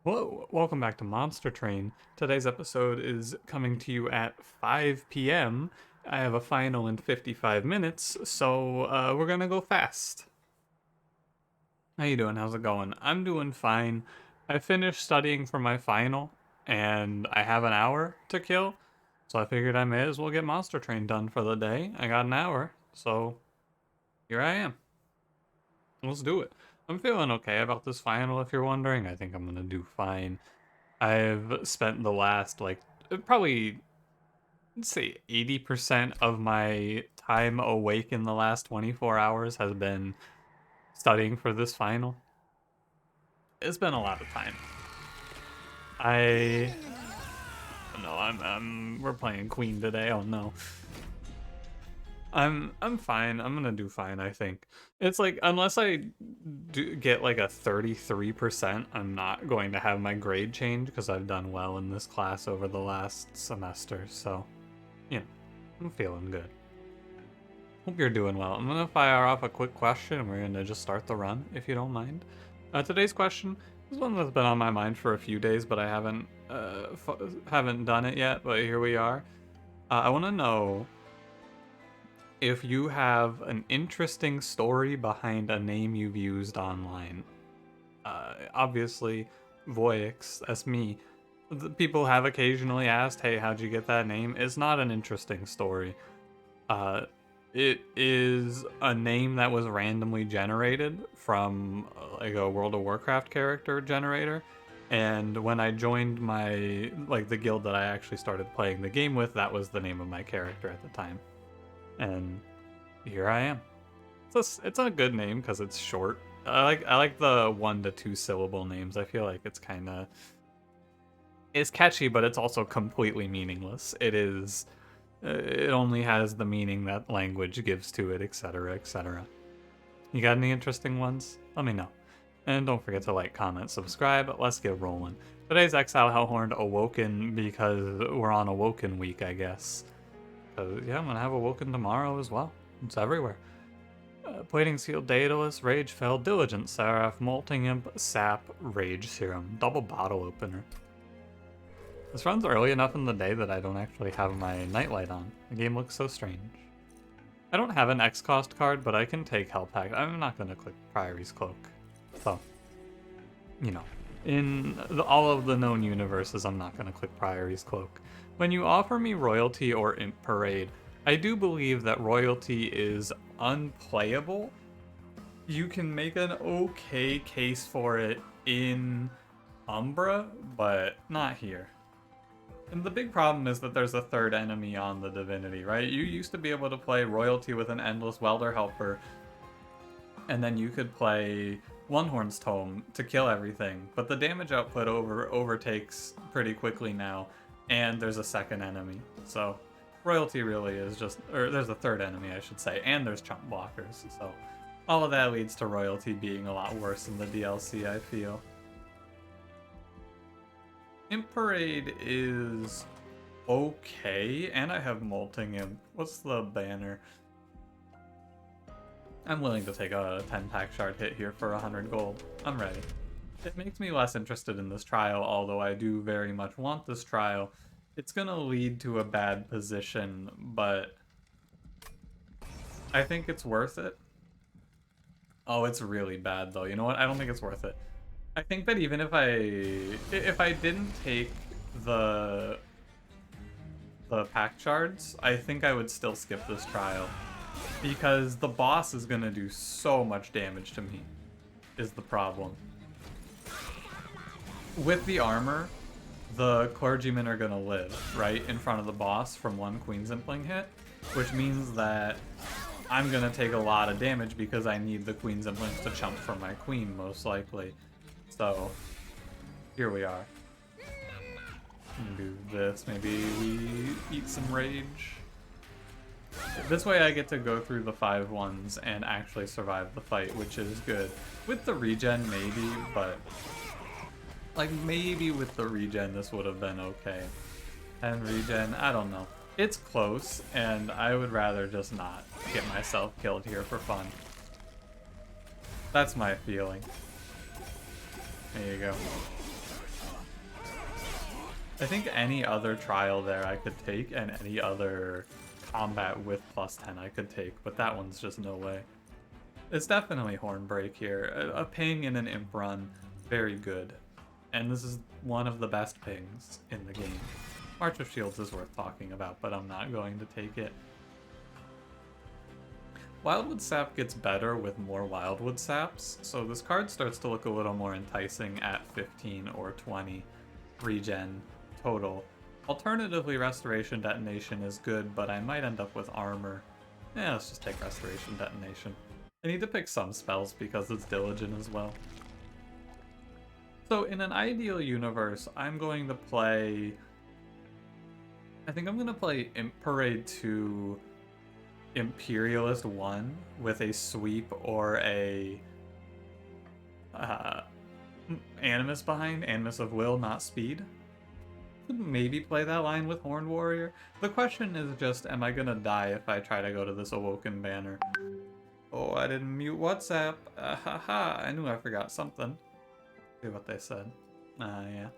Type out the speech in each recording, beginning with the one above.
Hello, welcome back to Monster Train. Today's episode is coming to you at 5 p.m. I have a final in 55 minutes, so we're gonna go fast. How you doing? How's it going? I'm doing fine. I finished studying for my final, and I have an hour to kill, so I figured I may as well get Monster Train done for the day. I got an hour, so here I am. Let's do it. I'm feeling okay about this final, if you're wondering. I think I'm gonna do fine. I've spent the last, probably, let's say 80% of my time awake in the last 24 hours has been studying for this final. It's been a lot of time. I... No, we're playing Queen today, oh no. I'm fine. I'm gonna do fine, I think. It's like, unless I get like a 33%, I'm not going to have my grade change because I've done well in this class over the last semester, so, yeah, I'm feeling good. Hope you're doing well. I'm gonna fire off a quick question and we're gonna just start the run, if you don't mind. Today's question is one that's been on my mind for a few days, but I haven't done it yet, but here we are. I wanna know if you have an interesting story behind a name you've used online. Obviously, Voyix, that's me. People have occasionally asked, hey, how'd you get that name? It's not an interesting story. It is a name that was randomly generated from like a World of Warcraft character generator. And when I joined the guild that I actually started playing the game with, that was the name of my character at the time. And here I am. It's a good name because it's short. I like the 1 to 2 syllable names. I feel like it's catchy, but it's also completely meaningless. It only has the meaning that language gives to it, etc., etc. You got any interesting ones? Let me know. And don't forget to like, comment, subscribe. Let's get rolling. Today's Exile Hellhorned Awoken because we're on Awoken week, I guess. Yeah, I'm gonna have Awoken tomorrow as well. It's everywhere. Plating Seal, Daedalus, Rage Fell, Diligent Seraph, Molting Imp, Sap, Rage Serum. Double bottle opener. This runs early enough in the day that I don't actually have my nightlight on. The game looks so strange. I don't have an X-Cost card, but I can take Hell Pact. I'm not going to click Priory's Cloak. So, you know, in all of the known universes, I'm not going to click Priory's Cloak. When you offer me Royalty or Imp Parade, I do believe that Royalty is unplayable. You can make an okay case for it in Umbra, but not here. And the big problem is that there's a third enemy on the Divinity, right? You used to be able to play Royalty with an Endless Welder Helper, and then you could play One-Horn's Tome to kill everything, but the damage output overtakes pretty quickly now, and there's a second enemy. So Royalty really is just, or there's a third enemy, I should say, and there's chump blockers, so all of that leads to Royalty being a lot worse in the DLC, I feel. Imp Parade is okay, and I have Molting Imp. What's the banner? I'm willing to take a 10-pack shard hit here for 100 gold. I'm ready. It makes me less interested in this trial, although I do very much want this trial. It's gonna lead to a bad position, but I think it's worth it. Oh, it's really bad though. You know what? I don't think it's worth it. I think that even if I didn't take the pack shards, I think I would still skip this trial. Because the boss is gonna do so much damage to me, is the problem. With the armor, the clergymen are gonna live, right, in front of the boss from one Queen's Impling hit, which means that I'm gonna take a lot of damage because I need the Queen's Implings to chump for my queen, most likely. So, here we are. Do this, maybe we eat some rage. This way I get to go through the 5 ones and actually survive the fight, which is good. With the regen, maybe, but like maybe with the regen this would have been okay. And regen, I don't know. It's close, and I would rather just not get myself killed here for fun. That's my feeling. There you go. I think any other trial there I could take, and any other combat with +10 I could take, but that one's just no way. It's definitely Hornbreak here. A ping in an imp run, very good. And this is one of the best pings in the game. March of Shields is worth talking about, but I'm not going to take it. Wildwood Sap gets better with more Wildwood Saps, so this card starts to look a little more enticing at 15 or 20 regen total. Alternatively, Restoration Detonation is good, but I might end up with armor. Yeah, let's just take Restoration Detonation. I need to pick some spells because it's Diligent as well. So in an ideal universe, I'm going to play... I think I'm going to play Imp Parade 2 Imperialist 1 with a sweep or a Animus behind. Animus of Will, not Speed. Maybe play that line with Horned Warrior. The question is just, am I going to die if I try to go to this Awoken banner? Oh, I didn't mute WhatsApp. Haha, I knew I forgot something. See what they said. Yeah.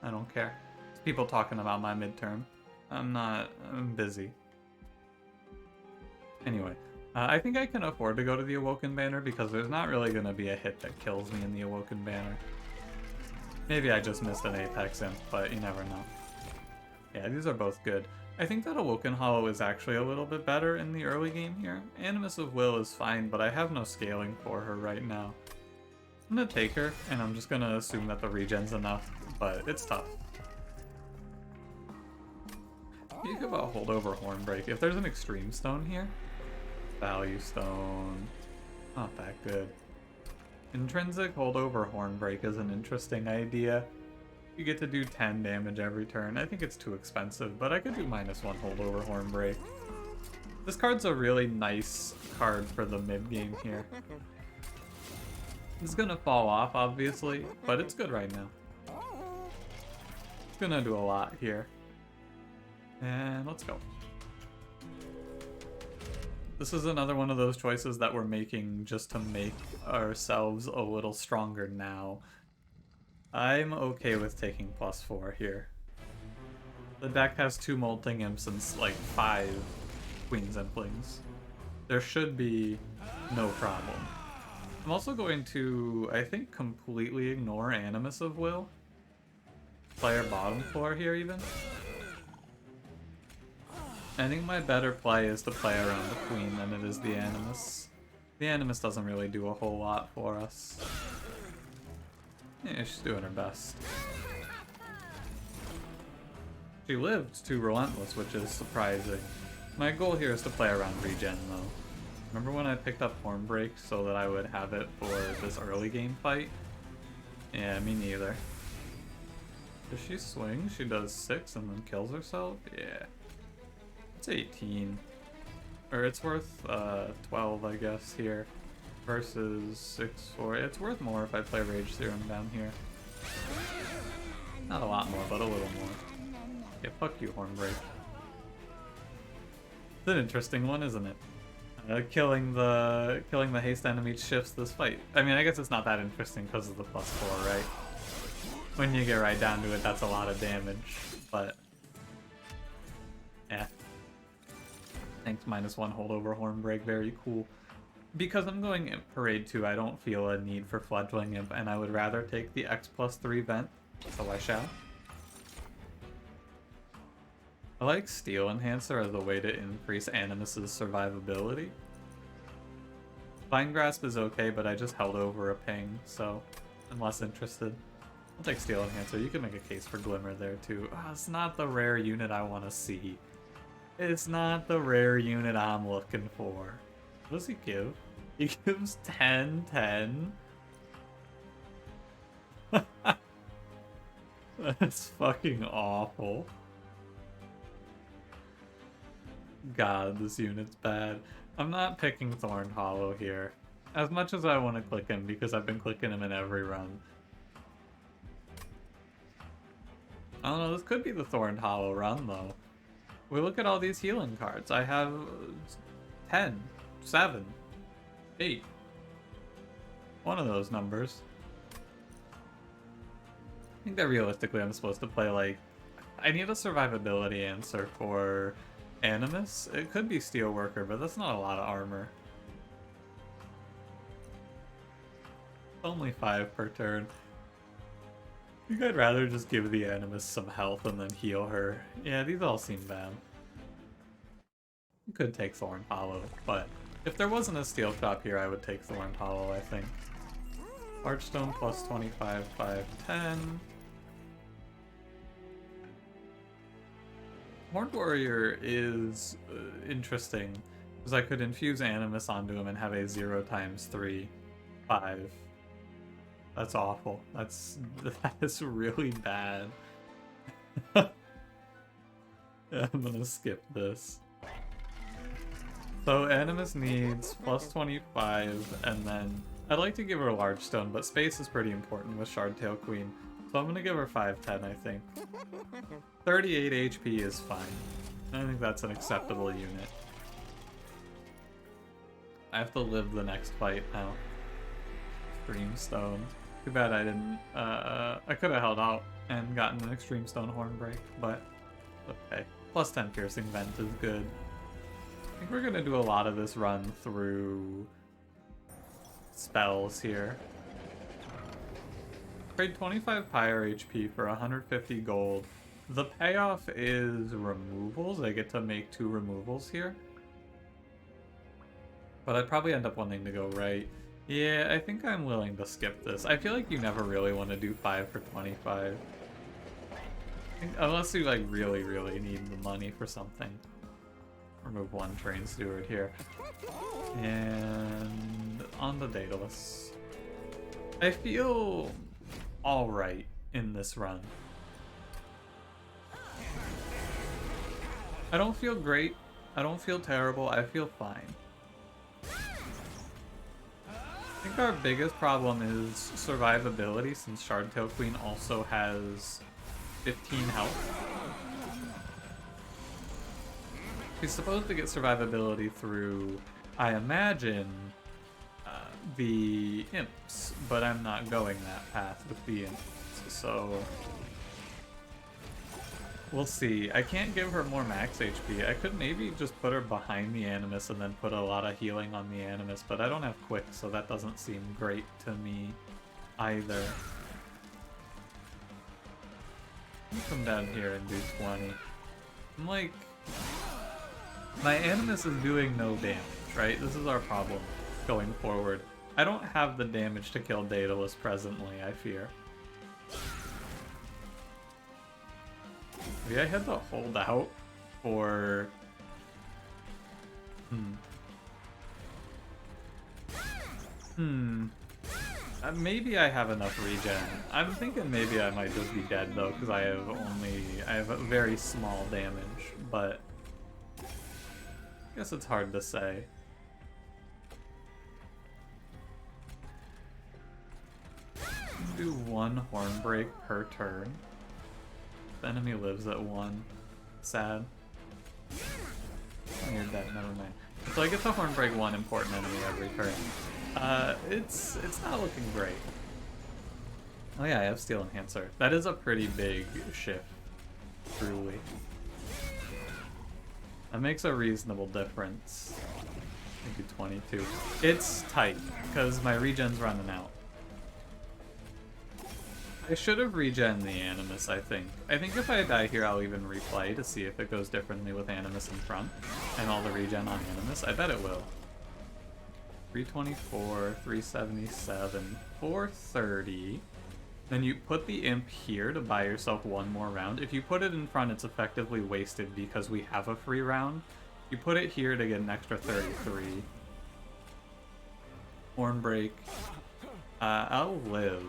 I don't care. It's people talking about my midterm. I'm busy. Anyway, I think I can afford to go to the Awoken banner because there's not really going to be a hit that kills me in the Awoken banner. Maybe I just missed an Apex Imp, but you never know. Yeah, these are both good. I think that Awoken Hollow is actually a little bit better in the early game here. Animus of Will is fine, but I have no scaling for her right now. I'm gonna take her, and I'm just gonna assume that the regen's enough, but it's tough. Think about Holdover Hornbreak. If there's an Extreme Stone here, Value Stone, not that good. Intrinsic Holdover Hornbreak is an interesting idea. You get to do 10 damage every turn. I think it's too expensive, but I could do -1 Holdover Hornbreak. This card's a really nice card for the mid-game here. It's gonna fall off, obviously, but it's good right now. It's gonna do a lot here. And let's go. This is another one of those choices that we're making just to make ourselves a little stronger now. I'm okay with taking +4 here. The deck has 2 Molting Imps and like 5 Queen Zemplings. There should be no problem. I'm also going to, I think, completely ignore Animus of Will. Player bottom floor here even. I think my better play is to play around the Queen than it is the Animus. The Animus doesn't really do a whole lot for us. Yeah, she's doing her best. She lived to Relentless, which is surprising. My goal here is to play around Regen, though. Remember when I picked up Hornbreak so that I would have it for this early game fight? Yeah, me neither. Does she swing? She does 6 and then kills herself? Yeah. It's 18. Or it's worth 12, I guess, here. Versus 6, 4. It's worth more if I play Rage Serum down here. Not a lot more, but a little more. Yeah, fuck you, Hornbreak. It's an interesting one, isn't it? Killing the haste enemy shifts this fight. I mean, I guess it's not that interesting because of the +4, right? When you get right down to it, that's a lot of damage, but... yeah. Thanks, -1 Holdover Hornbreak, very cool. Because I'm going Imp Parade 2, I don't feel a need for Fledgling Imp, and I would rather take the X+3 vent, so I shall. I like Steel Enhancer as a way to increase Animus's survivability. Vine Grasp is okay, but I just held over a ping, so I'm less interested. I'll take Steel Enhancer. You can make a case for Glimmer there too. Oh, it's not the rare unit I want to see. It's not the rare unit I'm looking for. What does he give? He gives 10, 10. That's fucking awful. God, this unit's bad. I'm not picking Thorned Hollow here. As much as I want to click him, because I've been clicking him in every run. I don't know, this could be the Thorned Hollow run, though. We look at all these healing cards. I have 10, 7, 8. One of those numbers. I think that realistically I'm supposed to play like I need a survivability answer for Animus. It could be Steelworker, but that's not a lot of armor. Only 5 per turn. I think I'd rather just give the Animus some health and then heal her. Yeah, these all seem bad. Could take Thorn Hollow, but if there wasn't a Steel Chop here, I would take Thorn Hollow, I think. Archstone plus 25, 5, 10. Horned Warrior is interesting, because I could infuse Animus onto him and have a 0 times 3, 5. That's awful. That is really bad. I'm gonna skip this. So Animus needs plus 25, and then I'd like to give her a large stone, but space is pretty important with Shardtail Queen. So I'm gonna give her 510, I think. 38 HP is fine. I think that's an acceptable unit. I have to live the next fight now. Extreme Stone. Too bad I didn't. I could have held out and gotten an Extreme Stone Hornbreak, but okay. Plus 10 Piercing Vent is good. I think we're gonna do a lot of this run through spells here. Trade 25 Pyre HP for 150 gold. The payoff is removals. I get to make 2 removals here. But I'd probably end up wanting to go right. Yeah, I think I'm willing to skip this. I feel like you never really want to do 5 for 25. Unless you like really need the money for something. Remove 1 Train Steward here. And on the Daedalus. I feel alright in this run. I don't feel great. I don't feel terrible. I feel fine. I think our biggest problem is survivability, since Shardtail Queen also has 15 health. She's supposed to get survivability through, I imagine, the imps, but I'm not going that path with the imps, so we'll see. I can't give her more max HP. I could maybe just put her behind the Animus and then put a lot of healing on the Animus, but I don't have quick, so that doesn't seem great to me either. Come down here and do 20. I'm like, my Animus is doing no damage, right? This is our problem going forward. I don't have the damage to kill Daedalus presently, I fear. Maybe I had to hold out for... maybe I have enough regen. I'm thinking maybe I might just be dead though, because I have a very small damage, but I guess it's hard to say. Do 1 Hornbreak per turn. The enemy lives at 1. Sad. Oh, you're dead, never mind. So I get to Hornbreak 1 important enemy every turn. It's not looking great. Oh yeah, I have Steel Enhancer. That is a pretty big shift, truly. That makes a reasonable difference. Maybe 22. It's tight, because my regen's running out. I should have regen the Animus, I think. I think if I die here, I'll even replay to see if it goes differently with Animus in front and all the regen on Animus. I bet it will. 324, 377, 430. Then you put the Imp here to buy yourself 1 more round. If you put it in front, it's effectively wasted because we have a free round. You put it here to get an extra 33. Hornbreak. I'll live.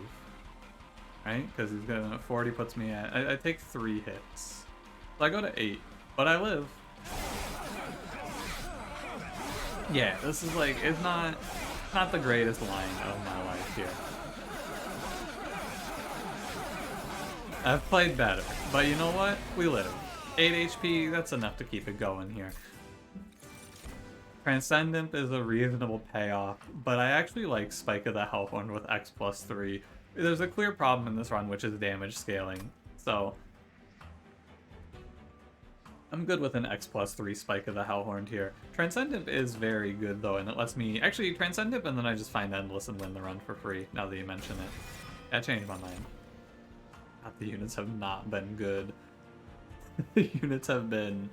Right? Because he's gonna 40 puts me at... I take 3 hits. So I go to 8. But I live. Yeah, this is like... It's not the greatest line of my life here. I've played better. But you know what? We live. 8 HP, that's enough to keep it going here. Transcendent is a reasonable payoff, but I actually like Spike of the Hellhorned with X plus 3. There's a clear problem in this run, which is damage scaling. So, I'm good with an X+3 spike of the Hellhorned here. Transcendent is very good though, and it lets me actually Transcendent, and then I just find Endless and win the run for free. Now that you mention it, I changed my mind. God, the units have not been good. The units have been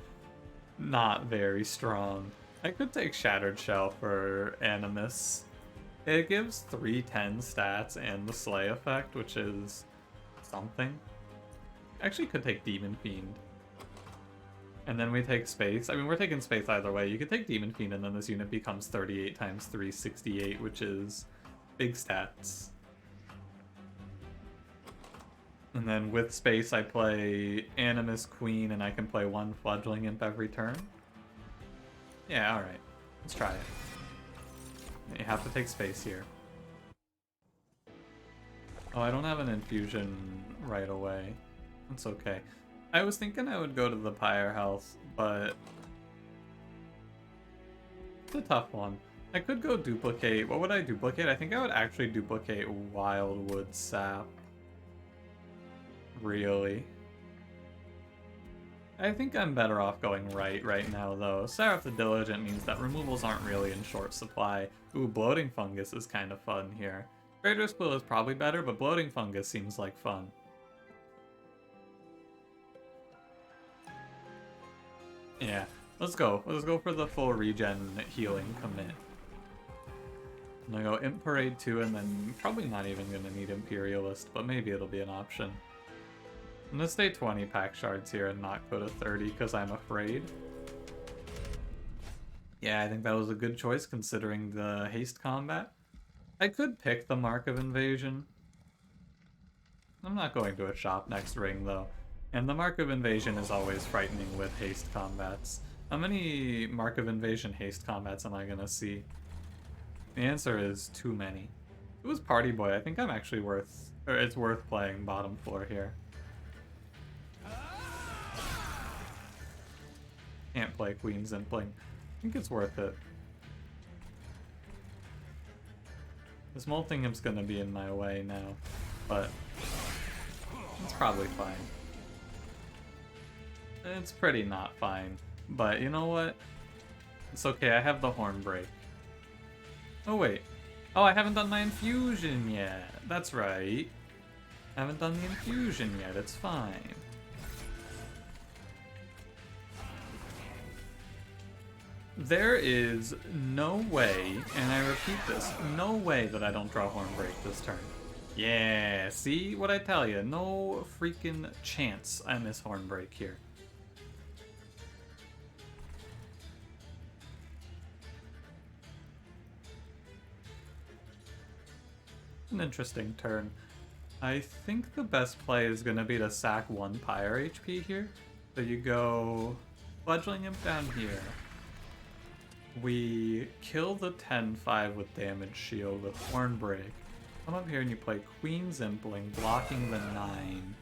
not very strong. I could take Shattered Shell for Animus. It gives 310 stats and the Slay effect, which is something. Actually could take Demon Fiend. And then we take Space. I mean, we're taking Space either way. You could take Demon Fiend and then this unit becomes 38 times 368, which is big stats. And then with Space, I play Animus Queen, and I can play one Fledgling Imp every turn. Yeah, alright. Let's try it. You have to take Space here. Oh, I don't have an Infusion right away. That's okay. I was thinking I would go to the Pyre Health, but it's a tough one. I could go duplicate. What would I duplicate? I think I would actually duplicate Wildwood Sap. Really? I think I'm better off going right now, though. Seraph the Diligent means that removals aren't really in short supply. Ooh, Bloating Fungus is kind of fun here. Trader's Quill is probably better, but Bloating Fungus seems like fun. Yeah, let's go. Let's go for the full regen healing commit. I'm gonna go Imp Parade 2, and then probably not even gonna need Imperialist, but maybe it'll be an option. I'm gonna stay 20 pack shards here and not go to 30 because I'm afraid. Yeah, I think that was a good choice considering the haste combat. I could pick the Mark of Invasion. I'm not going to a shop next ring though. And the Mark of Invasion is always frightening with haste combats. How many Mark of Invasion haste combats am I gonna see? The answer is too many. If it was Party Boy, I think I'm actually it's worth playing bottom floor here. Can't play Queen Zimpling. I think it's worth it. This Moltingham's gonna be in my way now, but it's probably fine. It's pretty not fine, but you know what? It's okay, I have the Hornbreak. Oh wait. Oh, I haven't done my infusion yet. That's right. I haven't done the infusion yet, it's fine. There is no way, and I repeat this, no way that I don't draw Hornbreak this turn. Yeah, see what I tell you? No freaking chance I miss Hornbreak here. An interesting turn. I think the best play is going to be to sack 1 Pyre HP here. So you go Fledgling Imp down here. We kill the 10-5 with Damage Shield with Hornbreak. Come up here and you play Queen Zimpling, blocking the 9.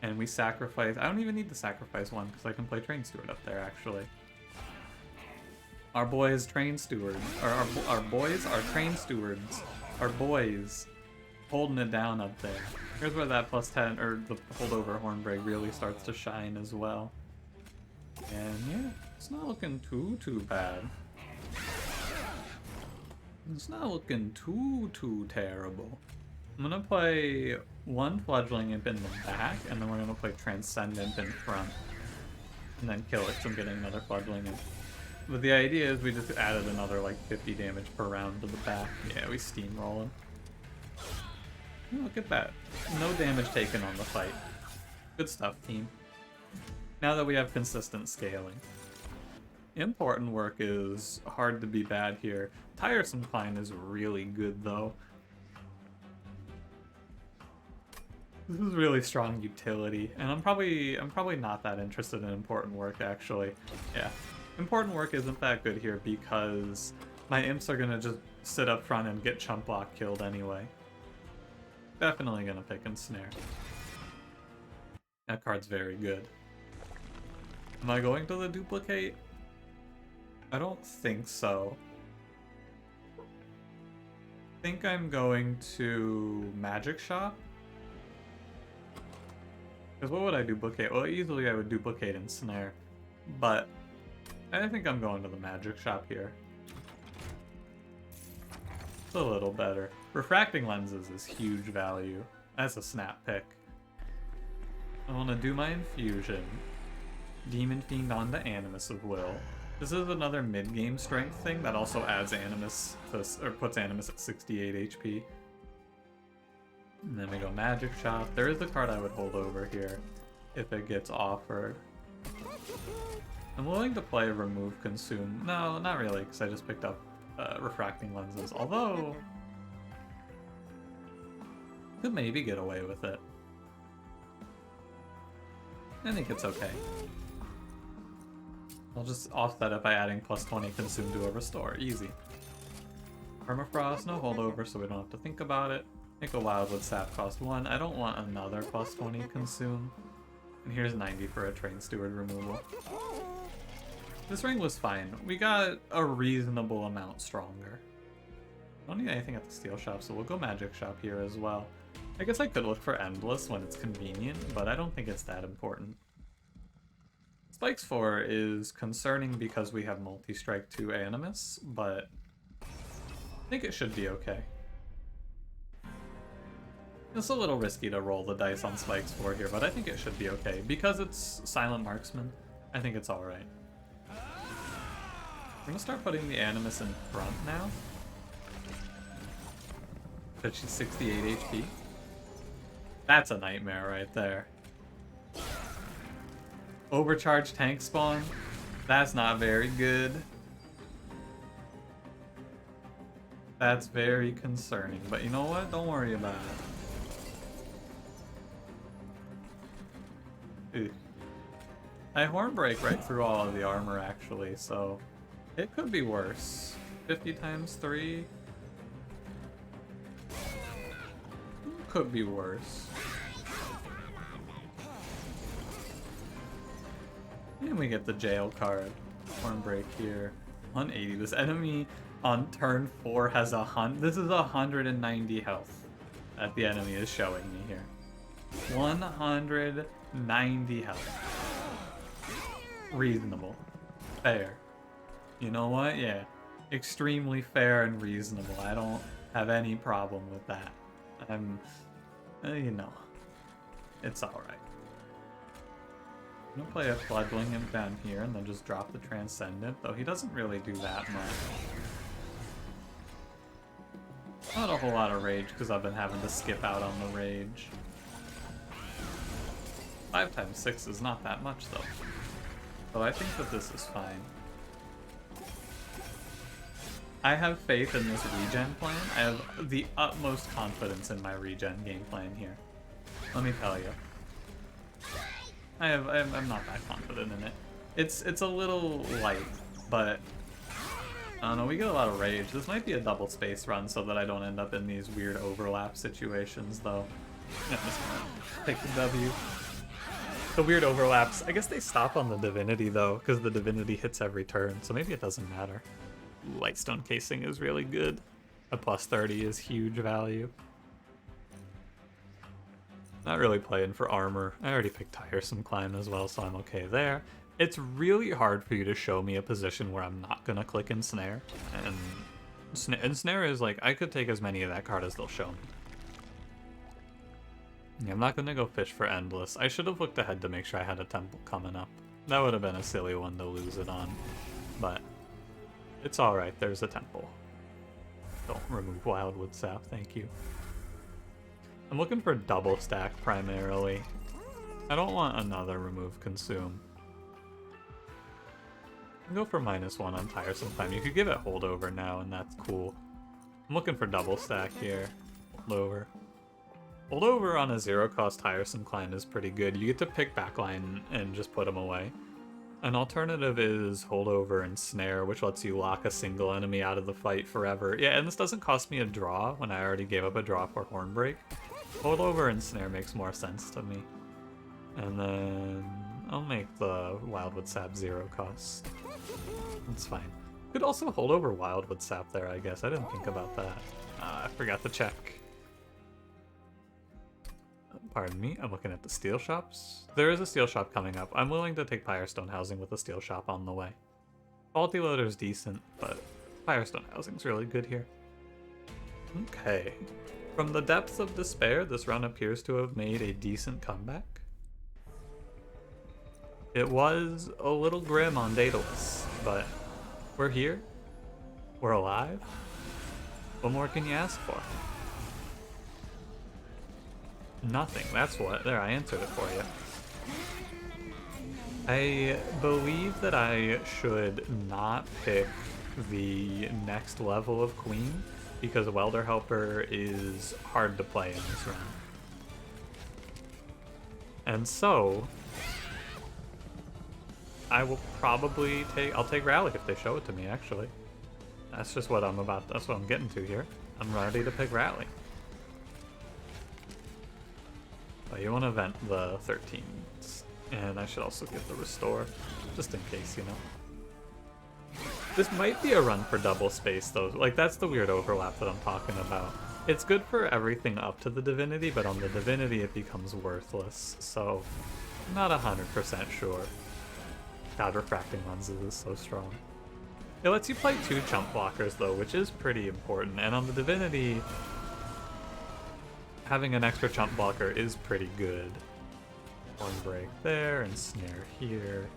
And we sacrifice... I don't even need to sacrifice 1 because I can play Train Steward up there, actually. Our boys Train Stewards. Our boys are Train Stewards. Our boys holding it down up there. Here's where that +10, or the holdover Hornbreak really starts to shine as well. And yeah, it's not looking too bad. It's not looking too terrible. I'm gonna play 1 Fledgling Imp in the back, and then we're gonna play Transcendent in front. And then kill it from getting another Fledgling Imp. But the idea is we just added another like 50 damage per round to the back. Yeah, we steamroll him. Look at that. No damage taken on the fight. Good stuff, team. Now that we have consistent scaling. Important work is hard to be bad here. Tiresome Fine is really good though. This is really strong utility, and I'm probably not that interested in important work actually. Yeah. Important work isn't that good here because my imps are gonna just sit up front and get chump block killed anyway. Definitely gonna pick Ensnare. That card's very good. Am I going to the duplicate? I don't think so. I think I'm going to Magic Shop. Because what would I duplicate? Well, easily I would duplicate Ensnare. but I think I'm going to the magic shop here. It's a little better. Refracting lenses is huge value. That's a snap pick. I want to do my infusion. Demon Fiend onto Animus of Will. This is another mid-game strength thing that also adds Animus to, or puts Animus at 68 HP. And then we go Magic Shop. There is a card I would hold over here if it gets offered. I'm willing to play Remove Consume. No, not really, because I just picked up Refracting Lenses. Although, could maybe get away with it. I think it's okay. I'll just offset it by adding plus 20 Consume to a Restore. Easy. Permafrost, no holdover, so we don't have to think about it. Make a Wildwood Sap cost 1. I don't want another plus 20 Consume. And here's 90 for a Train Steward removal. This ring was fine. We got a reasonable amount stronger. Don't need anything at the Steel Shop, so we'll go Magic Shop here as well. I guess I could look for Endless when it's convenient, but I don't think it's that important. Spikes 4 is concerning because we have Multi-Strike 2 Animus, but I think it should be okay. It's a little risky to roll the dice on Spikes 4 here, but I think it should be okay. Because it's Silent Marksman, I think it's alright. I'm gonna start putting the Animus in front now. But she's 68 HP. That's a nightmare right there. Overcharged tank spawn. That's not very good. That's very concerning. But you know what? Don't worry about it. Ew. I Hornbreak right through all of the armor actually, so it could be worse. 50 times 3. Could be worse. And we get the jail card. Hornbreak here. 180. This enemy on turn 4 has this is 190 health that the enemy is showing me here. 190 health. Reasonable. Fair. You know what? Yeah. Extremely fair and reasonable. I don't have any problem with that. You know, it's alright. I'm gonna play a Floodling Imp down here and then just drop the Transcendent, though he doesn't really do that much. Not a whole lot of rage, because I've been having to skip out on the rage. 5 times 6 is not that much, though. So I think that this is fine. I have faith in this regen plan. I have the utmost confidence in my regen game plan here. Let me tell you. I'm not that confident in it. It's a little light, but I don't know, we get a lot of rage. This might be a double space run so that I don't end up in these weird overlap situations, though. Yeah, I'm just gonna take the W. The weird overlaps, I guess they stop on the Divinity, though, because the Divinity hits every turn, so maybe it doesn't matter. Lightstone Casing is really good. A plus 30 is huge value. Not really playing for armor. I already picked Tiresome Climb as well, so I'm okay there. It's really hard for you to show me a position where I'm not gonna click Ensnare. And Ensnare is like, I could take as many of that card as they'll show me. Yeah, I'm not gonna go fish for Endless. I should have looked ahead to make sure I had a temple coming up. That would have been a silly one to lose it on. But it's alright, there's a temple. Don't remove Wildwood Sap, thank you. I'm looking for double stack primarily. I don't want another remove consume. I'll go for -1 on Tiresome Climb. You could give it holdover now and that's cool. I'm looking for double stack here. Holdover. Holdover on a 0-cost Tiresome Climb is pretty good. You get to pick backline and just put them away. An alternative is holdover and snare, which lets you lock a single enemy out of the fight forever. Yeah, and this doesn't cost me a draw when I already gave up a draw for Hornbreak. Holdover and snare makes more sense to me. And then I'll make the Wildwood Sap 0 cost. That's fine. Could also hold over Wildwood Sap there, I guess. I didn't think about that. I forgot to check. Pardon me, I'm looking at the steel shops. There is a steel shop coming up. I'm willing to take Firestone Housing with a steel shop on the way. Faulty Loader's decent, but Firestone Housing's really good here. Okay. From the depths of despair, this run appears to have made a decent comeback. It was a little grim on Daedalus, but we're here. We're alive. What more can you ask for? Nothing. That's what. There, I answered it for you. I believe that I should not pick the next level of Queen because Welder Helper is hard to play in this run. And so I will probably I'll take Rally if they show it to me, actually. That's just what that's what I'm getting to here. I'm ready to pick Rally. But you want to vent the 13s. And I should also get the Restore, just in case, you know. This might be a run for double space, though. Like, that's the weird overlap that I'm talking about. It's good for everything up to the Divinity, but on the Divinity it becomes worthless. So, I'm not 100% sure. God, Refracting Lenses is so strong. It lets you play 2 chump blockers, though, which is pretty important. And on the Divinity, having an extra chump blocker is pretty good. One break there, and snare here.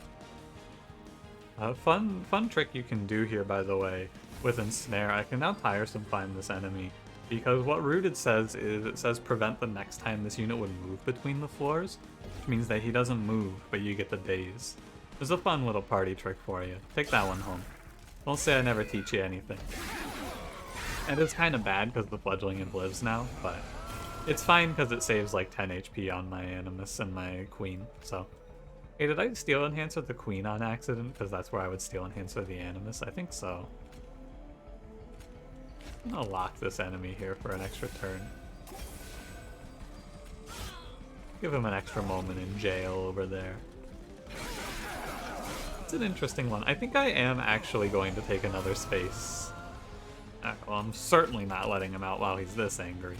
Fun trick you can do here, by the way, with ensnare. I can now tiresome find this enemy, because what Rooted says is, it says prevent the next time this unit would move between the floors, which means that he doesn't move, but you get the daze. It's a fun little party trick for you. Take that one home. Don't say I never teach you anything. And it's kind of bad because the Fledgling lives now, but it's fine because it saves like 10 HP on my Animus and my Queen, so. Hey, did I Steel Enhancer the Queen on accident? Because that's where I would Steel Enhancer the Animus. I think so. I'm gonna lock this enemy here for an extra turn. Give him an extra moment in jail over there. It's an interesting one. I think I am actually going to take another space. Well, I'm certainly not letting him out while he's this angry.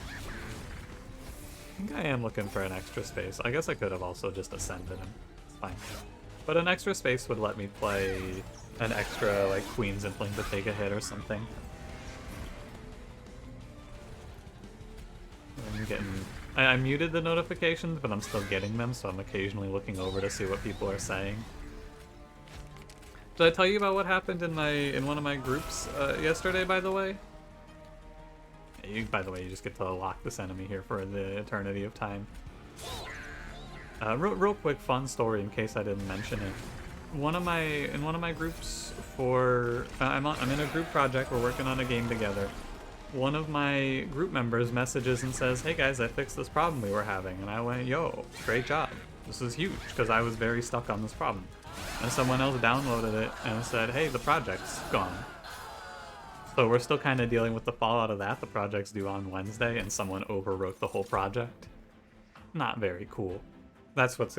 I think I am looking for an extra space. I guess I could have also just ascended him. It's fine. But an extra space would let me play an extra, like, Queen's Impling to take a hit or something. I'm getting... I muted the notifications, but I'm still getting them, so I'm occasionally looking over to see what people are saying. Did I tell you about what happened in one of my groups yesterday, by the way? By the way, you just get to lock this enemy here for the eternity of time. Real quick fun story in case I didn't mention it. In one of my groups for I'm in a group project. We're working on a game together. One of my group members messages and says, "Hey guys, I fixed this problem we were having," and I went, "Yo, great job! This is huge," because I was very stuck on this problem. And someone else downloaded it and said, "Hey, the project's gone." So we're still kind of dealing with the fallout of that. The project's due on Wednesday, and someone overwrote the whole project. Not very cool. That's what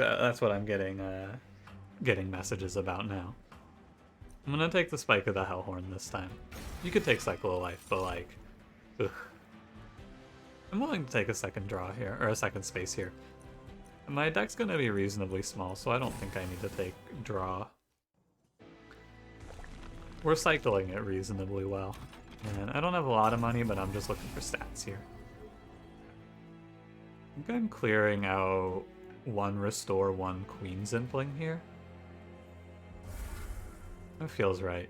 I'm getting messages about now. I'm gonna take the Spike of the Hellhorned this time. You could take Cycle of Life, but like, ugh. I'm willing to take a second draw here, or a second space here. My deck's gonna be reasonably small, so I don't think I need to take draw. We're cycling it reasonably well. And I don't have a lot of money, but I'm just looking for stats here. I think I'm clearing out 1 Restore, 1 Queen's Impling here. That feels right.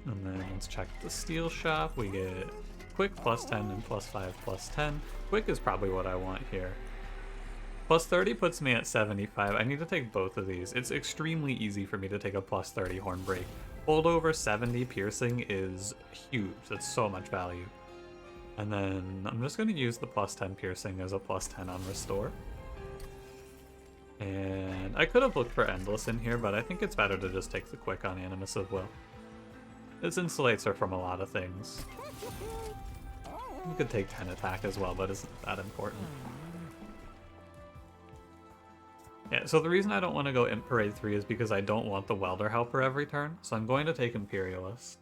And then let's check the Steel Shop. We get Quick +10 and +5 +10. Quick is probably what I want here. +30 puts me at 75. I need to take both of these. It's extremely easy for me to take a +30 Hornbreak. Holdover 70 Piercing is huge. That's so much value. And then I'm just going to use the +10 Piercing as a +10 on Restore. And I could have looked for Endless in here, but I think it's better to just take the Quick on Animus of Will. This insulates her from a lot of things. You could take 10 attack as well, but isn't that important. Yeah, so the reason I don't want to go Imp Parade 3 is because I don't want the Welder Helper every turn, so I'm going to take Imperialist.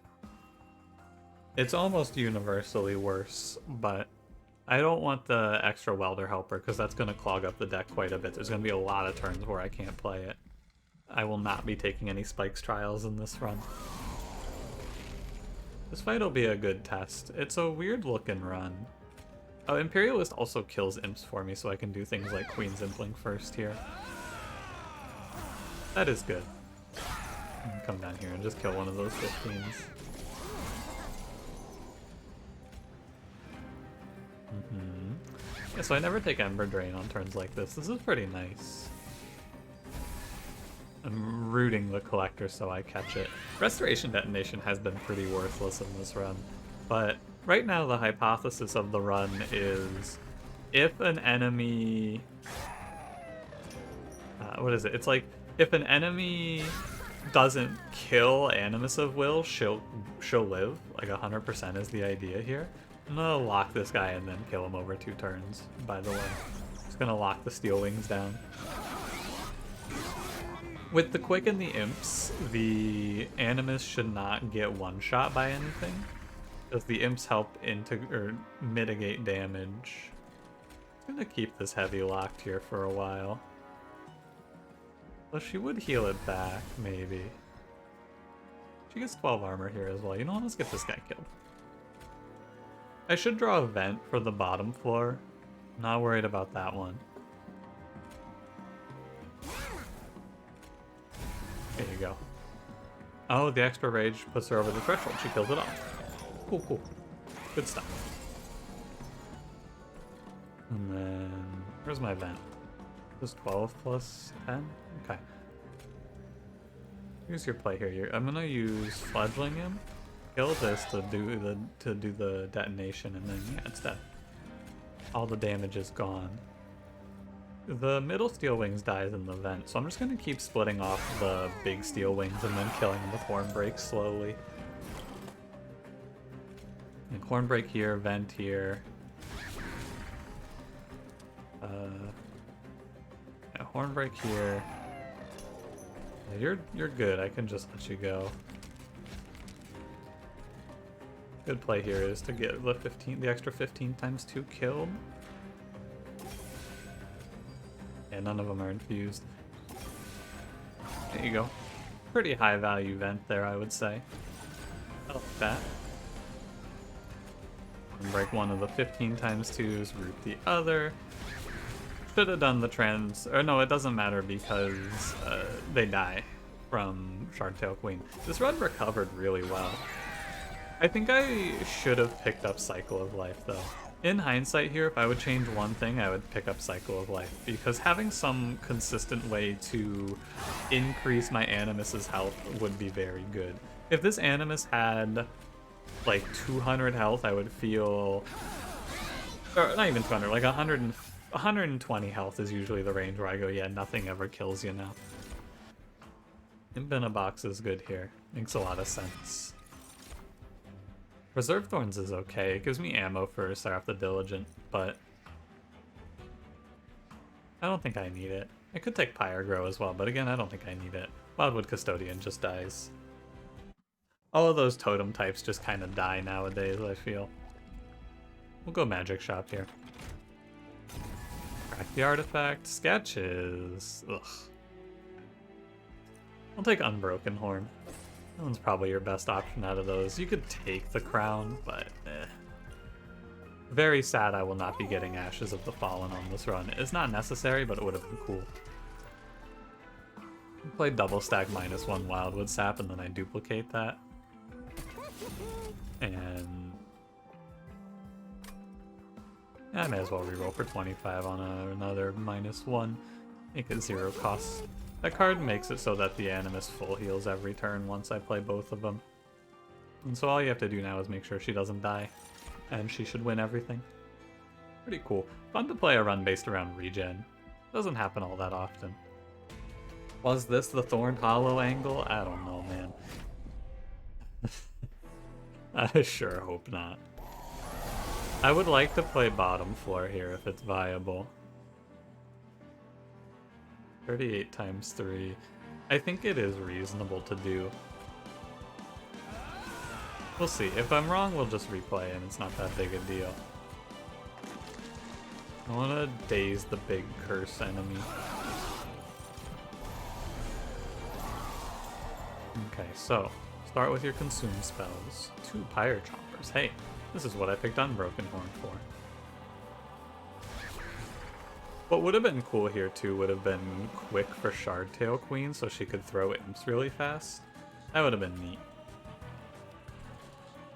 It's almost universally worse, but I don't want the extra welder helper because that's going to clog up the deck quite a bit. There's going to be a lot of turns where I can't play it. I will not be taking any spikes trials in this run. This fight will be a good test. It's a weird looking run. Oh, Imperialist also kills imps for me, so I can do things like Queen's Impling first here. That is good. Come down here and just kill one of those 15s. Yeah, so I never take Ember Drain on turns like this. This is pretty nice. I'm rooting the Collector so I catch it. Restoration Detonation has been pretty worthless in this run, but right now the hypothesis of the run is if an enemy... what is it? It's like, if an enemy doesn't kill Animus of Will, she'll live. Like 100% is the idea here. I'm gonna lock this guy and then kill him over 2 turns, by the way. Just gonna lock the Steel Wings down. With the Quick and the Imps, the Animus should not get one-shot by anything, because the Imps help mitigate damage. I'm gonna keep this heavy locked here for a while. Well, she would heal it back, maybe. She gets 12 armor here as well. You know what? Let's get this guy killed. I should draw a vent for the bottom floor. Not worried about that one. There you go. Oh, the extra rage puts her over the threshold. She kills it off. Cool, cool. Good stuff. And then... where's my vent? Was 12 plus 10? Okay. Here's your play here. I'm gonna use Fledgling him. Kill this to do the detonation, and then yeah, it's dead. All the damage is gone. The middle Steel Wings dies in the vent, so I'm just gonna keep splitting off the big Steel Wings and then killing them with Hornbreak slowly. And Hornbreak here, vent here. Yeah, Hornbreak here. Yeah, you're good. I can just let you go. Good play here is to get the extra 15 times 2 killed. Yeah, none of them are infused. There you go. Pretty high value vent there, I would say. I like that. Break one of the 15 times 2s, root the other. Should have done the trans... or no, it doesn't matter because they die from Shardtail Queen. This run recovered really well. I think I should have picked up Cycle of Life, though. In hindsight here, if I would change one thing, I would pick up Cycle of Life, because having some consistent way to increase my Animus's health would be very good. If this Animus had, like, 200 health, I would feel... or not even 200, like 120 health is usually the range where I go, yeah, nothing ever kills you now. Imp in a box is good here. Makes a lot of sense. Reserve Thorns is okay. It gives me ammo for Seraph the Diligent, but I don't think I need it. I could take Pyrogrow as well, but again, I don't think I need it. Wildwood Custodian just dies. All of those totem types just kind of die nowadays, I feel. We'll go Magic Shop here. Crack the artifact. Sketches. Ugh. I'll take Unbroken Horn. That one's probably your best option out of those. You could take the crown, but eh. Very sad I will not be getting Ashes of the Fallen on this run. It's not necessary, but it would have been cool. Play double stack -1 Wildwood Sap, and then I duplicate that. And I may as well reroll for 25 on another -1. Make it 0 cost. That card makes it so that the Animus full heals every turn once I play both of them. And so all you have to do now is make sure she doesn't die, and she should win everything. Pretty cool. Fun to play a run based around regen. Doesn't happen all that often. Was this the Thorn Hollow angle? I don't know, man. I sure hope not. I would like to play bottom floor here if it's viable. 38 times 3. I think it is reasonable to do. We'll see. If I'm wrong, we'll just replay and it's not that big a deal. I want to daze the big curse enemy. Okay, so start with your consume spells. 2 pyre choppers. Hey, this is what I picked Unbroken Horn for. What would have been cool here too would have been quick for Shardtail Queen so she could throw imps really fast. That would have been neat.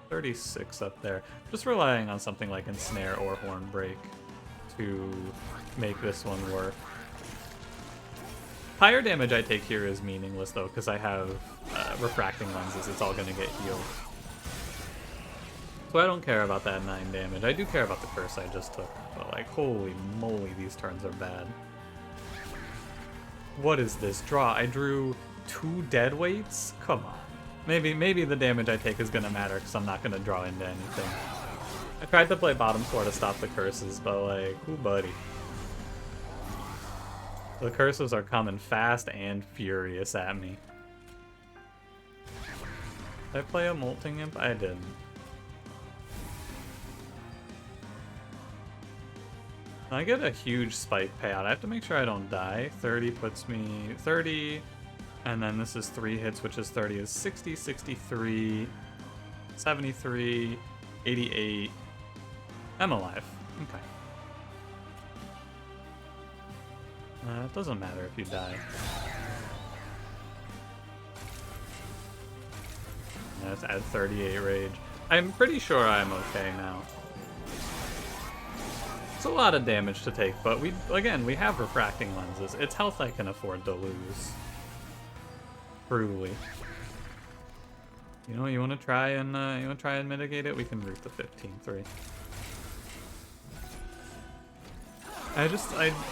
36 up there. Just relying on something like Ensnare or Hornbreak to make this one work. Pyre damage I take here is meaningless though, because I have refracting lenses. It's all going to get healed. So I don't care about that 9 damage. I do care about the curse I just took, but like, holy moly, these turns are bad. What is this draw? I drew 2 dead weights? Come on. Maybe the damage I take is gonna matter because I'm not gonna draw into anything. I tried to play bottom 4 to stop the curses, but like, ooh buddy. The curses are coming fast and furious at me. Did I play a Molting Imp? I didn't. I get a huge spike payout. I have to make sure I don't die. 30 puts me 30, and then this is 3 hits, which is 30 is 60, 63, 73, 88. I'm alive. Okay. It doesn't matter if you die. Let's add 38 rage. I'm pretty sure I'm okay now. It's a lot of damage to take, but we have refracting lenses. It's health I can afford to lose. Truly. You know, you want to try and mitigate it? We can root the 15-3.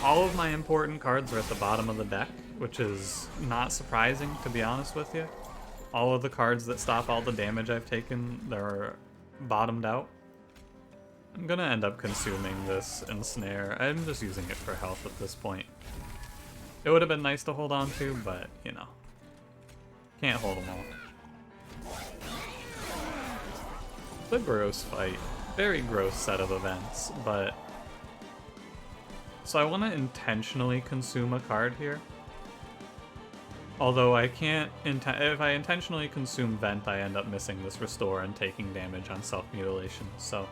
All of my important cards are at the bottom of the deck, which is not surprising, to be honest with you. All of the cards that stop all the damage I've taken, they're bottomed out. I'm gonna end up consuming this Ensnare. I'm just using it for health at this point. It would have been nice to hold on to, but, you know. Can't hold them all. It's a gross fight. Very gross set of events, but... So I want to intentionally consume a card here. Although I can't... If I intentionally consume Vent, I end up missing this Restore and taking damage on Self-Mutilation, so...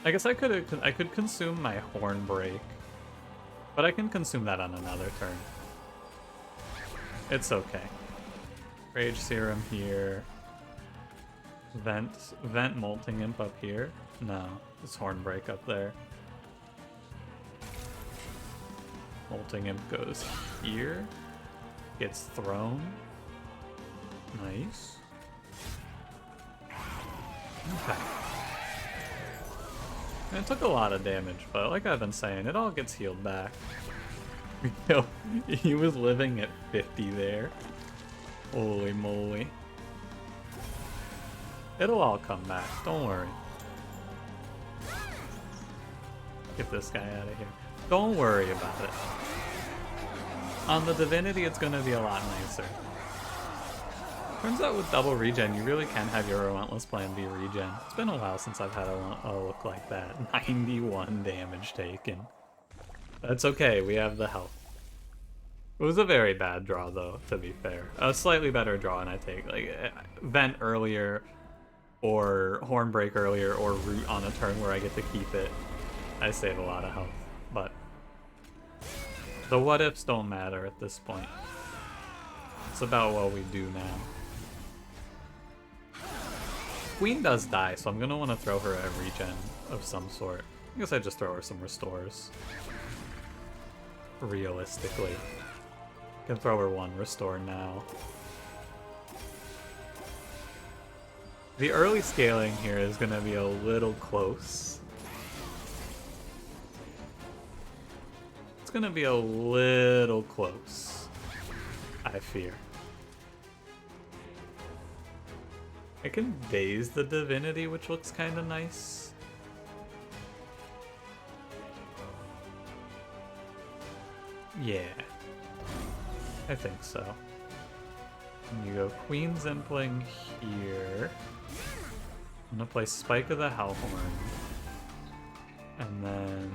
I guess I could consume my Hornbreak, but I can consume that on another turn. It's okay. Rage Serum here. Vent Molting Imp up here. No, it's Hornbreak up there. Molting Imp goes here. Gets thrown. Nice. Okay. It took a lot of damage, but like I've been saying, it all gets healed back. He was living at 50 there. Holy moly. It'll all come back, don't worry. Get this guy out of here. Don't worry about it. On the Divinity, it's gonna be a lot nicer. Turns out with double regen, you really can have your Relentless Plan be regen. It's been a while since I've had a look like that. 91 damage taken. That's okay, we have the health. It was a very bad draw though, to be fair. A slightly better draw and I take like Vent earlier, or Hornbreak earlier, or Root on a turn where I get to keep it. I save a lot of health, but the what ifs don't matter at this point. It's about what we do now. Queen does die, so I'm gonna want to throw her a regen of some sort. I guess I just throw her some restores. Realistically. Can throw her 1 restore now. The early scaling here is gonna be a little close. It's gonna be a little close, I fear. I can daze the Divinity, which looks kind of nice. Yeah, I think so. And you go Queen's Impling here. I'm gonna play Spike of the Hellhorned. And then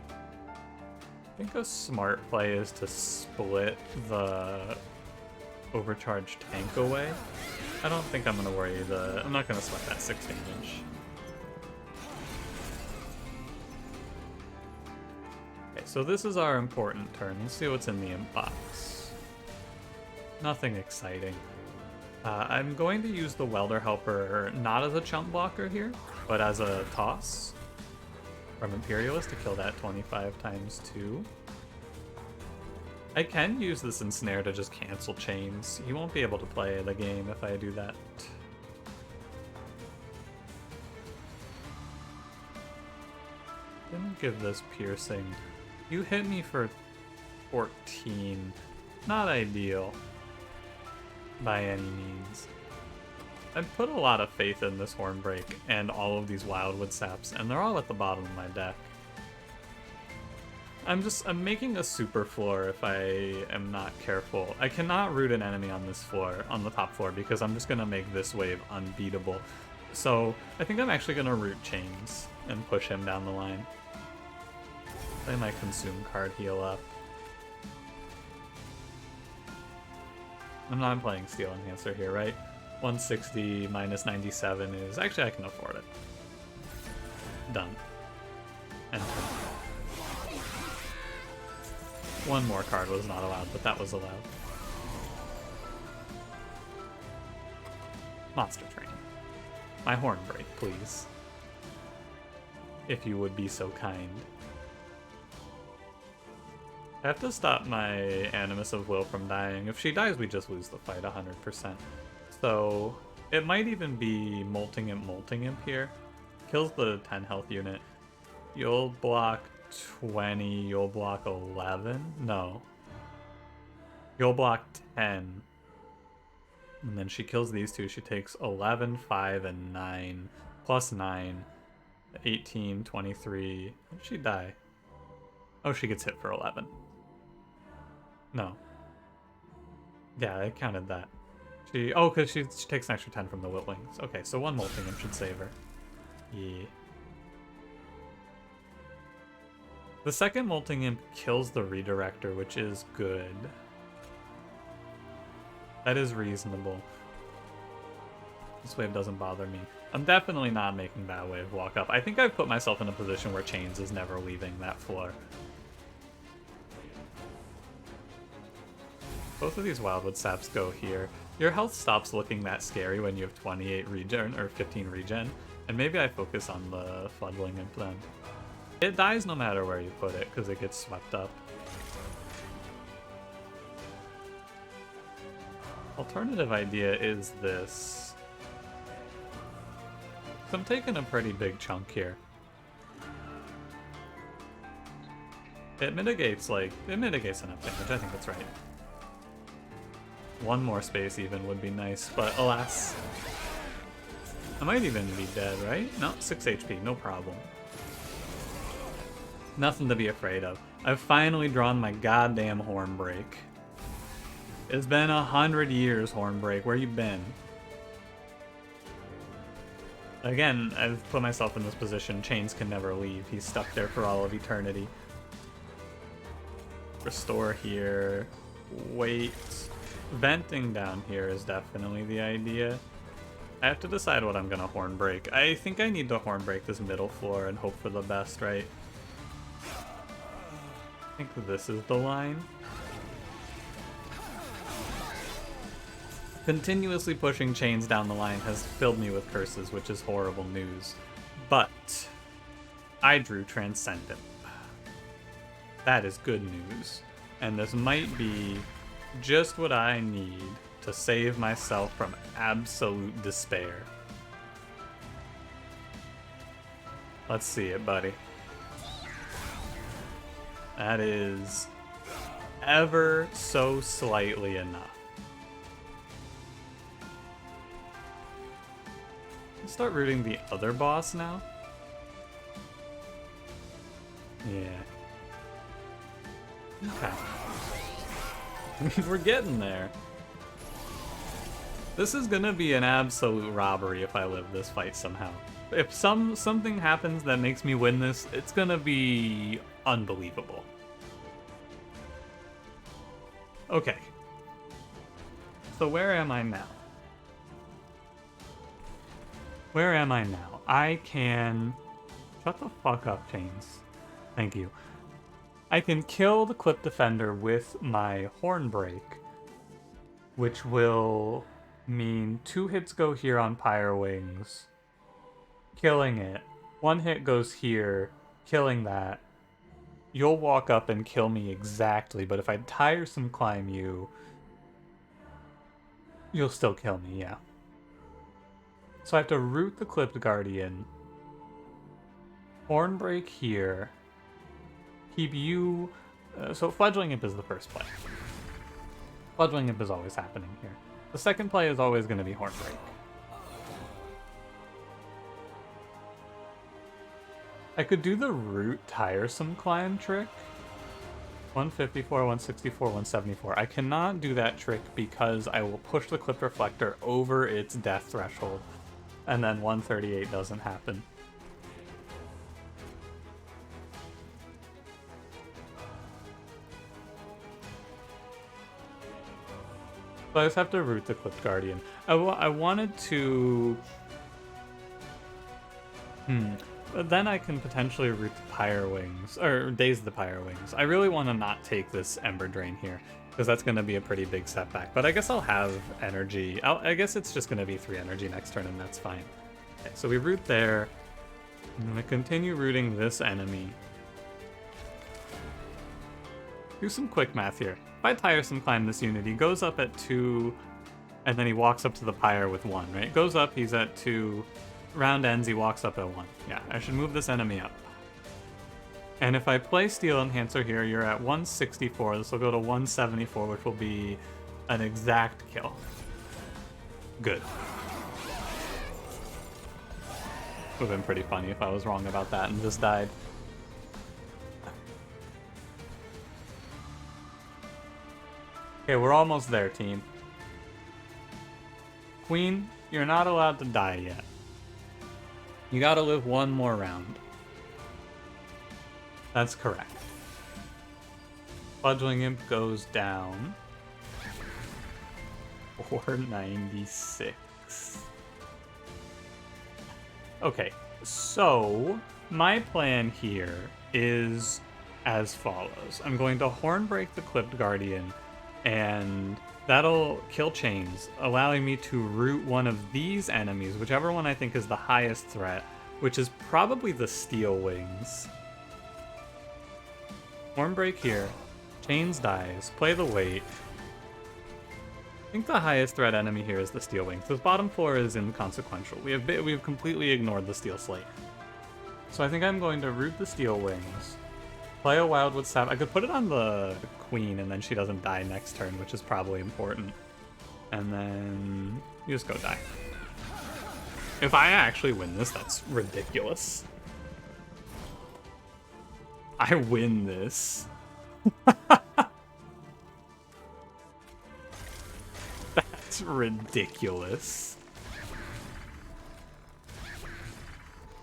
I think a smart play is to split the overcharged tank away. I don't think I'm gonna worry I'm not gonna sweat that 6 damage. Okay, so this is our important turn. Let's see what's in the inbox. Nothing exciting. I'm going to use the Welder Helper not as a chump blocker here, but as a toss from Imperialist to kill that 25 times 2. I can use this Ensnare to just cancel chains. He won't be able to play the game if I do that. Didn't give this piercing. You hit me for 14. Not ideal by any means. I've put a lot of faith in this Hornbreak and all of these Wildwood Saps, and they're all at the bottom of my deck. I'm making a super floor if I am not careful. I cannot root an enemy on this floor, on the top floor, because I'm just gonna make this wave unbeatable. So I think I'm actually gonna root chains and push him down the line. Play my consume card, heal up. I'm not playing Steel Enhancer here, right? 160 minus 97 is... Actually, I can afford it. Done. Enter. One more card was not allowed, but that was allowed. Monstertrain. My Hornbreak, please. If you would be so kind. I have to stop my Animus of Will from dying. If she dies, we just lose the fight 100%. So it might even be Molting Imp here. Kills the 10 health unit. You'll block 20, you'll block 11? No. You'll block 10. And then she kills these two. She takes 11, 5, and 9. Plus 9. 18, 23. Did she die? Oh, she gets hit for 11. No. Yeah, I counted that. Oh, because she takes an extra 10 from the Witlings. Okay, so one Molting Imp should save her. Yeah. The second Molting Imp kills the Redirector, which is good. That is reasonable. This wave doesn't bother me. I'm definitely not making that wave walk up. I think I've put myself in a position where Chains is never leaving that floor. Both of these Wildwood Saps go here. Your health stops looking that scary when you have 28 regen, or 15 regen, and maybe I focus on the Floodling Imp then. It dies no matter where you put it, because it gets swept up. Alternative idea is this. So I'm taking a pretty big chunk here. It mitigates enough damage, I think that's right. One more space even would be nice, but alas. I might even be dead, right? No, 6 HP, no problem. Nothing to be afraid of. I've finally drawn my goddamn Hornbreak. It's been 100 years, Hornbreak. Where you been? Again, I've put myself in this position. Chains can never leave. He's stuck there for all of eternity. Restore here. Wait. Venting down here is definitely the idea. I have to decide what I'm gonna Hornbreak. I think I need to Hornbreak this middle floor and hope for the best, right? I think this is the line. Continuously pushing Chains down the line has filled me with curses, which is horrible news. But I drew Transcendent. That is good news. And this might be just what I need to save myself from absolute despair. Let's see it, buddy. That is ever so slightly enough. Let's start rooting the other boss now. Yeah. Okay. We're getting there. This is gonna be an absolute robbery if I live this fight somehow. If something happens that makes me win this, it's gonna be unbelievable. Okay. So where am I now? Where am I now? I can... Shut the fuck up, Chains. Thank you. I can kill the Clip Defender with my Hornbreak, which will mean 2 hits go here on Pyre Wings, killing it. 1 hit goes here, killing that. You'll walk up and kill me exactly, but if I Tiresome Climb you, you'll still kill me, yeah. So I have to root the Clipped Guardian, Hornbreak here, keep you... so Fledgling Imp is the first play. Fledgling Imp is always happening here. The second play is always going to be Hornbreak. I could do the root Tiresome Climb trick. 154, 164, 174. I cannot do that trick because I will push the Clip Reflector over its death threshold, and then 138 doesn't happen. So I just have to root the Clipped Guardian. I wanted to... But then I can potentially root the Pyre Wings, or Daze the Pyre Wings. I really want to not take this Ember Drain here, because that's going to be a pretty big setback. But I guess I'll have energy. I guess it's just going to be 3 energy next turn, and that's fine. Okay, so we root there. I'm going to continue rooting this enemy. Do some quick math here. If I Tiresome Climb this unit, he goes up at 2, and then he walks up to the Pyre with 1, right? Goes up, he's at 2. Round ends, he walks up at 1. Yeah, I should move this enemy up. And if I play Steel Enhancer here, you're at 164. This will go to 174, which will be an exact kill. Good. Would have been pretty funny if I was wrong about that and just died. Okay, we're almost there, team. Queen, you're not allowed to die yet. You gotta live 1 more round. That's correct. Fledgling Imp goes down. 496. Okay, so my plan here is as follows. I'm going to Hornbreak the Clipped Guardian, and that'll kill Chains, allowing me to root one of these enemies, whichever one I think is the highest threat, which is probably the Steel Wings. Hornbreak here, Chains dies, play the weight. I think the highest threat enemy here is the Steel Wings. This bottom 4 is inconsequential. We have completely ignored the Steel Slate. So I think I'm going to root the Steel Wings, play a Wildwood Sap. I could put it on the Queen and then she doesn't die next turn, which is probably important. And then you just go die. If I actually win this, that's ridiculous. I win this. That's ridiculous.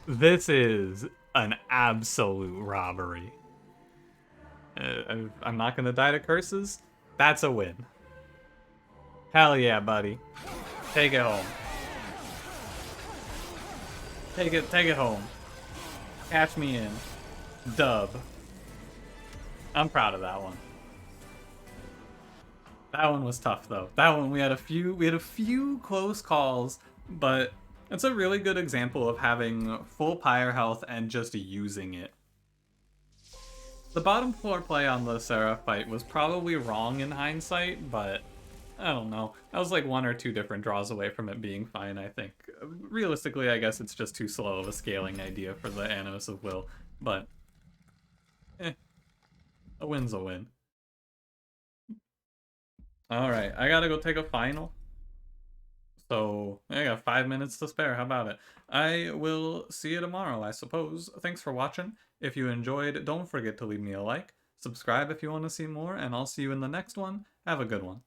This is an absolute robbery. I'm not gonna die to curses. That's a win. Hell yeah, buddy. Take it home. Take it home. Catch me in. Dub. I'm proud of that one. That one was tough though. That one we had a few close calls, but it's a really good example of having full pyre health and just using it. The bottom floor play on the Seraph fight was probably wrong in hindsight, but I don't know. I was like 1 or 2 different draws away from it being fine, I think. Realistically, I guess it's just too slow of a scaling idea for the Anos of Will, but a win's a win. Alright, I gotta go take a final. So, I got 5 minutes to spare, how about it? I will see you tomorrow, I suppose. Thanks for watching. If you enjoyed, don't forget to leave me a like. Subscribe if you want to see more, and I'll see you in the next one. Have a good one.